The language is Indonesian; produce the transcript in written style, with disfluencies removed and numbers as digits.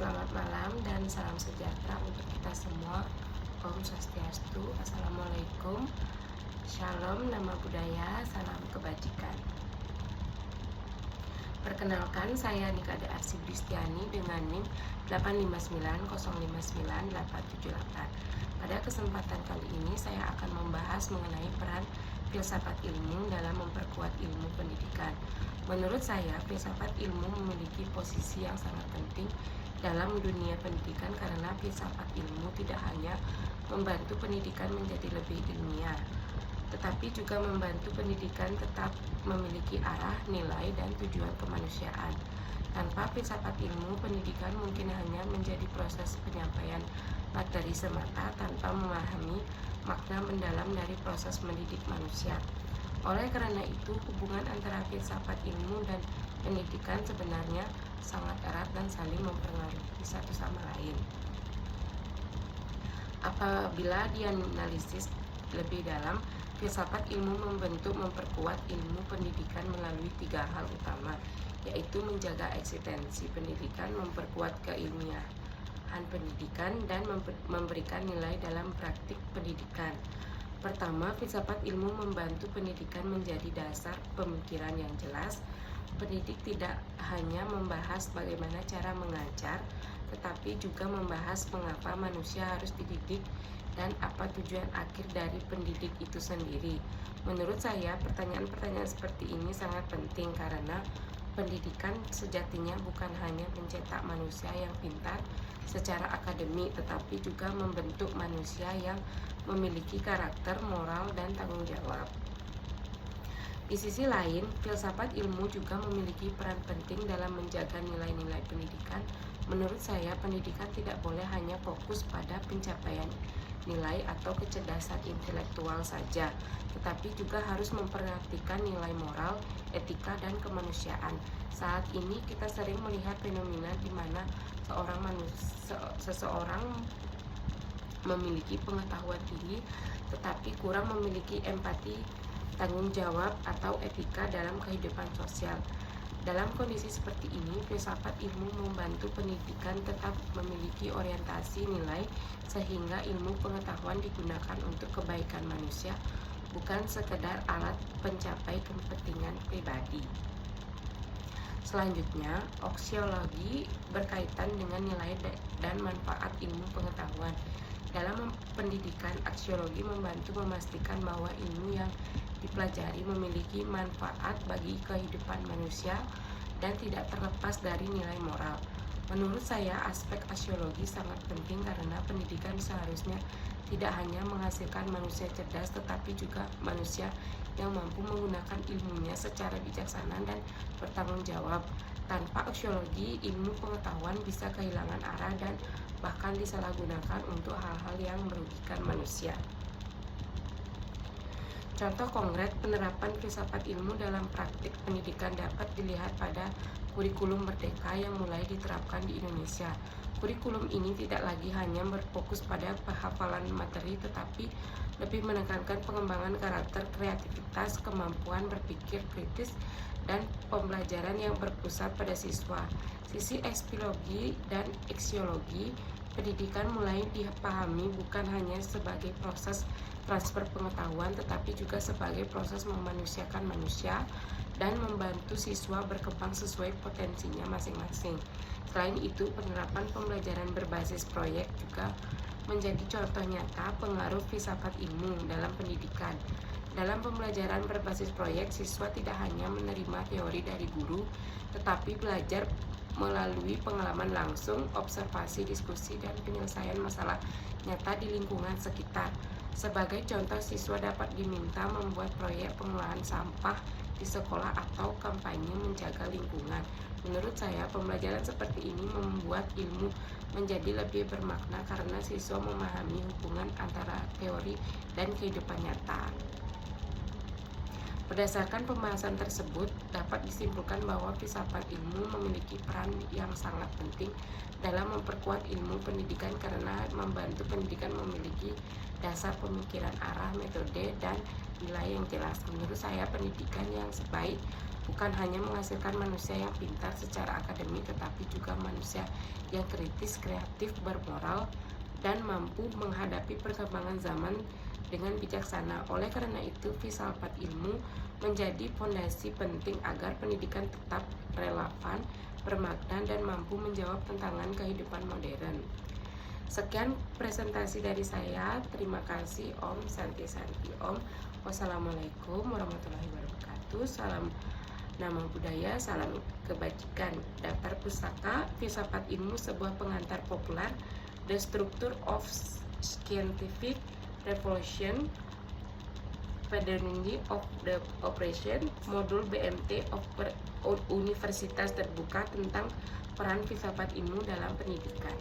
Selamat malam dan salam sejahtera untuk kita semua. Om Swastiastu, Assalamualaikum, Shalom, Nama Budaya, Salam Kebajikan. Perkenalkan, saya Nikade Arsy Bristiani dengan NIM 859059878. Pada kesempatan kali ini saya akan membahas mengenai peran filsafat ilmu dalam memperkuat ilmu pendidikan. Menurut saya, filsafat ilmu memiliki posisi yang sangat penting dalam dunia pendidikan karena filsafat ilmu tidak hanya membantu pendidikan menjadi lebih ilmiah, tetapi juga membantu pendidikan tetap memiliki arah, nilai, dan tujuan kemanusiaan. Tanpa filsafat ilmu, pendidikan mungkin hanya menjadi proses penyampaian materi semata tanpa memahami makna mendalam dari proses mendidik manusia. Oleh karena itu, hubungan antara filsafat ilmu dan pendidikan sebenarnya sangat erat dan saling mempengaruhi satu sama lain. Apabila dianalisis lebih dalam, filsafat ilmu memperkuat ilmu pendidikan melalui tiga hal utama, yaitu menjaga eksistensi pendidikan, memperkuat keilmiahan pendidikan, dan memberikan nilai dalam praktik pendidikan. Pertama, filsafat ilmu membantu pendidikan menjadi dasar pemikiran yang jelas. Pendidik tidak hanya membahas bagaimana cara mengajar, tetapi juga membahas mengapa manusia harus dididik dan apa tujuan akhir dari pendidik itu sendiri. Menurut saya, pertanyaan-pertanyaan seperti ini sangat penting karena pendidikan sejatinya bukan hanya mencetak manusia yang pintar secara akademik, tetapi juga membentuk manusia yang memiliki karakter, moral, dan tanggung jawab. Di sisi lain, filsafat ilmu juga memiliki peran penting dalam menjaga nilai-nilai pendidikan. Menurut saya, pendidikan tidak boleh hanya fokus pada pencapaian nilai atau kecerdasan intelektual saja, tetapi juga harus memperhatikan nilai moral, etika, dan kemanusiaan. Saat ini kita sering melihat fenomena di mana seseorang memiliki pengetahuan tinggi tetapi kurang memiliki empati, tanggung jawab, atau etika dalam kehidupan sosial. Dalam kondisi seperti ini, filsafat ilmu membantu pendidikan tetap memiliki orientasi nilai sehingga ilmu pengetahuan digunakan untuk kebaikan manusia, bukan sekedar alat pencapai kepentingan pribadi. Selanjutnya, aksiologi berkaitan dengan nilai dan manfaat ilmu pengetahuan. Dalam pendidikan, aksiologi membantu memastikan bahwa ilmu yang dipelajari memiliki manfaat bagi kehidupan manusia dan tidak terlepas dari nilai moral. Menurut saya, aspek aksiologi sangat penting karena pendidikan seharusnya tidak hanya menghasilkan manusia cerdas, tetapi juga manusia yang mampu menggunakan ilmunya secara bijaksana dan bertanggung jawab. Tanpa aksiologi, ilmu pengetahuan bisa kehilangan arah dan bahkan disalahgunakan untuk hal-hal yang merugikan manusia. Contoh konkret penerapan filsafat ilmu dalam praktik pendidikan dapat dilihat pada kurikulum merdeka yang mulai diterapkan di Indonesia. Kurikulum ini tidak lagi hanya berfokus pada penghafalan materi, tetapi lebih menekankan pengembangan karakter, kreativitas, kemampuan berpikir kritis, dan pembelajaran yang berpusat pada siswa. Sisi epistemologi dan aksiologi pendidikan mulai dipahami bukan hanya sebagai proses transfer pengetahuan, tetapi juga sebagai proses memanusiakan manusia dan membantu siswa berkembang sesuai potensinya masing-masing. Selain itu, penerapan pembelajaran berbasis proyek juga menjadi contoh nyata pengaruh filsafat ilmu dalam pendidikan. Dalam pembelajaran berbasis proyek, siswa tidak hanya menerima teori dari guru, tetapi belajar melalui pengalaman langsung, observasi, diskusi, dan penyelesaian masalah nyata di lingkungan sekitar. Sebagai contoh, siswa dapat diminta membuat proyek pengolahan sampah di sekolah atau kampanye menjaga lingkungan. Menurut saya, pembelajaran seperti ini membuat ilmu menjadi lebih bermakna karena siswa memahami hubungan antara teori dan kehidupan nyata. Berdasarkan pembahasan tersebut, dapat disimpulkan bahwa filsafat ilmu memiliki peran yang sangat penting dalam memperkuat ilmu pendidikan karena membantu pendidikan memiliki dasar pemikiran, arah, metode, dan nilai yang jelas. Menurut saya, pendidikan yang sebaik bukan hanya menghasilkan manusia yang pintar secara akademik, tetapi juga manusia yang kritis, kreatif, bermoral, dan mampu menghadapi perkembangan zaman dengan bijaksana. Oleh karena itu, filsafat ilmu menjadi fondasi penting agar pendidikan tetap relevan, bermakna, dan mampu menjawab tantangan kehidupan modern. Sekian presentasi dari saya. Terima kasih. Om Santi Santi Om. Wassalamualaikum warahmatullahi wabarakatuh. Salam nama budaya, salam kebajikan. Daftar pustaka Filsafat Ilmu, sebuah pengantar populer, The Structure of Scientific Revolution, Pedagogy of the Operation, modul BMT of Universitas Terbuka tentang peran filsafat ilmu dalam pendidikan.